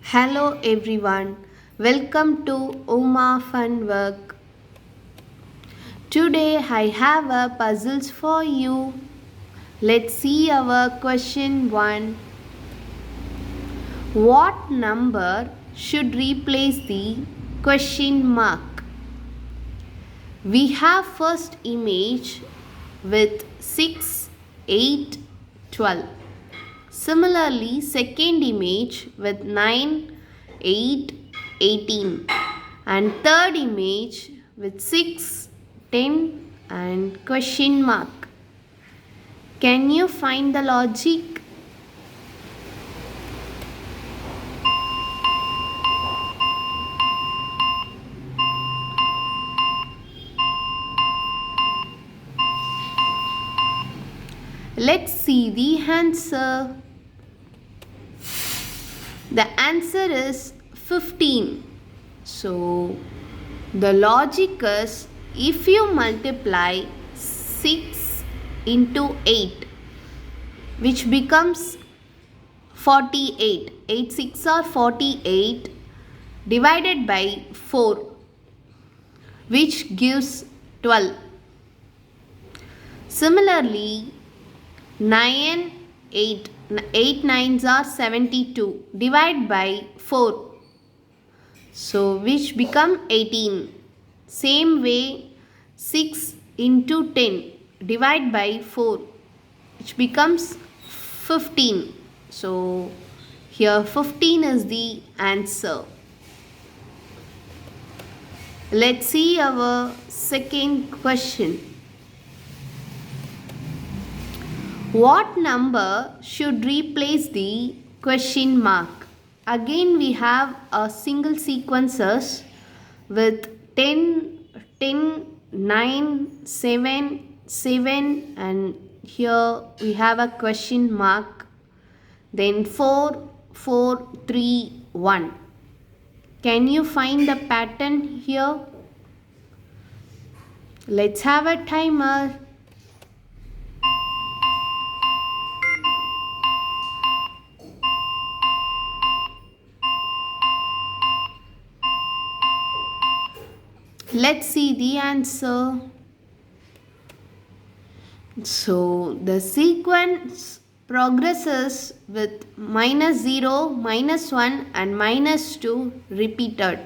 Hello everyone, welcome to Uma Fun Work. Today I have a puzzles for you. Let's see our question 1. What number should replace the question mark? We have first image with 6, 8, 12. Similarly, second image with 9, 8, 18, and third image with 6, 10, and question mark. Can you find the logic? Let's see the answer. The answer is 15. So, the logic is if you multiply 6 into 8, which becomes 48, 8 6 are 48, divided by 4, which gives 12. Similarly, 9, 8, 8 nines are 72, divide by 4, so which become 18. Same way, 6 into 10, divide by 4, which becomes 15. So here 15 is the answer. Let's see our second question. What number should replace the question mark? Again we have a single sequences with 10, 10, 9, 7, 7, and here we have a question mark. Then 4, 4, 3, 1. Can you find the pattern here? Let's have a timer. Let's see the answer. So the sequence progresses with -0, -1 and -2 repeated.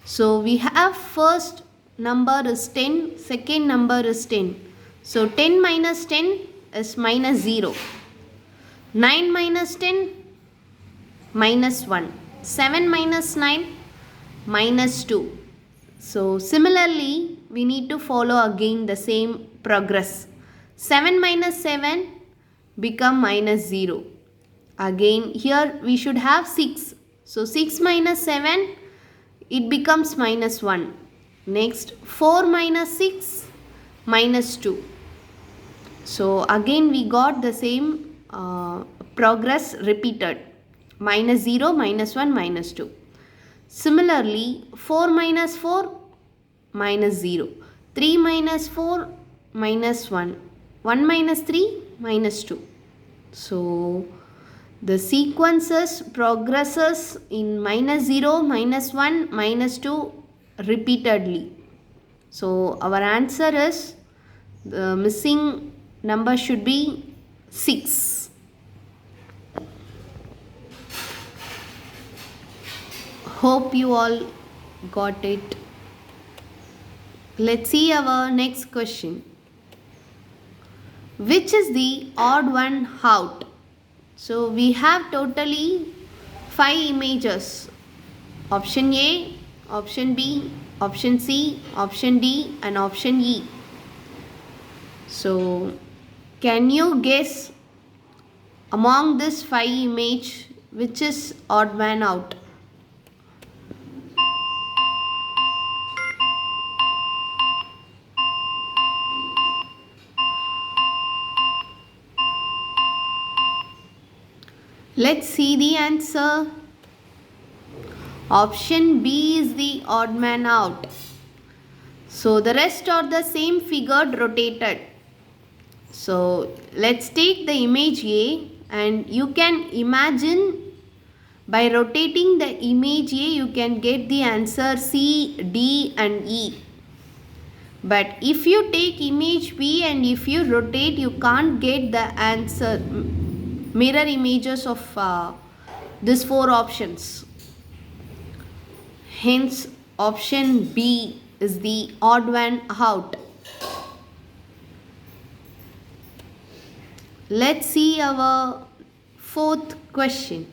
So we have first number is 10, second number is 10. So 10 minus 10 is -0. 9 minus 10 -1. 7 minus 9 -2. So similarly, we need to follow again the same progress. 7 minus 7 become -0. Again here we should have 6. So 6 minus 7, it becomes -1. Next 4 minus 6, -2. So again we got the same progress repeated. -0, -1, -2. Similarly, 4 minus 4, -0. 3 minus 4, -1. 1 minus 3, -2. So, the sequences progresses in -0, -1, -2 repeatedly. So, our answer is the missing number should be 6. Hope you all got it. Let's see our next question. Which is the odd one out? So we have totally 5 images. Option A, option B, option C, option D and option E. So can you guess among this 5 image which is odd man out? Let's see the answer. Option B is the odd man out. So the rest are the same figured rotated. So let's take the image A and you can imagine By rotating the image A, you can get the answer C, D and E. But if you take image B and if you rotate, you can't get the answer, mirror images of these four options. Hence, option B is the odd one out. Let's see our fourth question.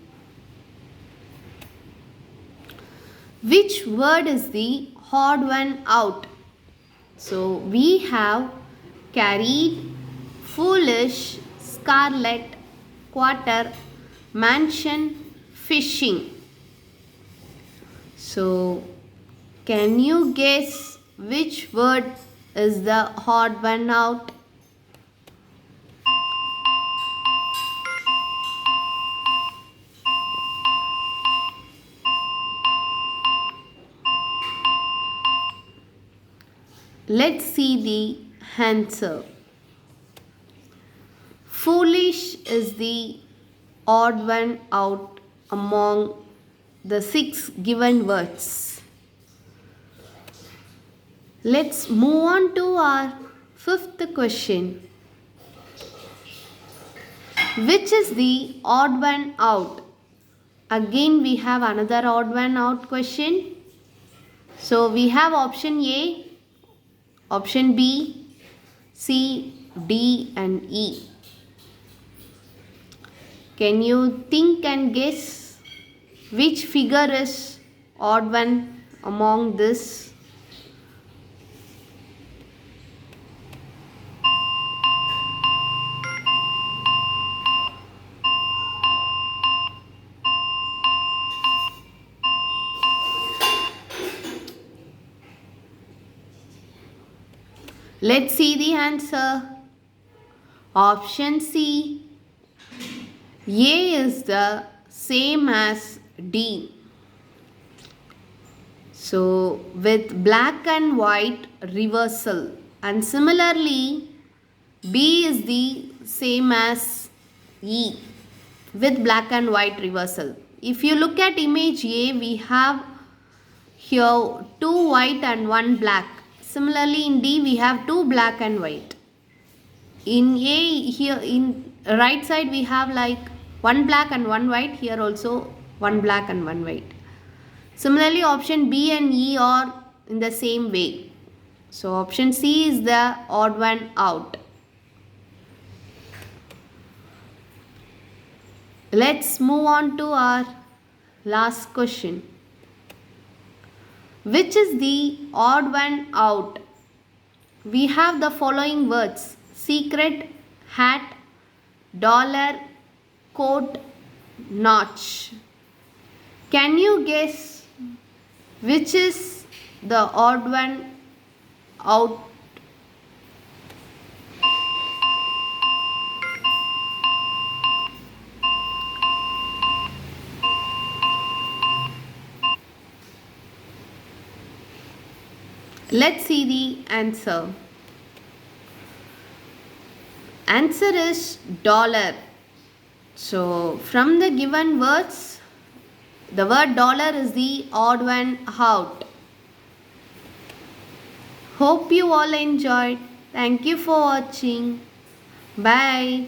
Which word is the odd one out? So we have carried, foolish, scarlet, quarter, mansion, fishing. So can you guess which word is the odd one out? Let's see the answer. Foolish is the odd one out among the 6 given words. Let's move on to our fifth question. Which is the odd one out? Again, we have another odd one out question. So we have option A, option B, C, D and E. Can you think and guess which figure is odd one among this? Let's see the answer. Option C. A is the same as D. So with black and white reversal, and similarly B is the same as E with black and white reversal. If you look at image A, we have here 2 white and 1 black. Similarly in D we have 2 black and white. In A, here in right side we have like 1 black and 1 white. Here also 1 black and 1 white. Similarly option B and E are in the same way. So option C is the odd one out. Let's move on to our last question. Which is the odd one out? We have the following words: secret, hat, dollar, coat, notch. Can you guess which is the odd one out? Let's see the answer. Answer is dollar. So from the given words, the word dollar is the odd one out. Hope you all enjoyed. Thank you for watching. Bye.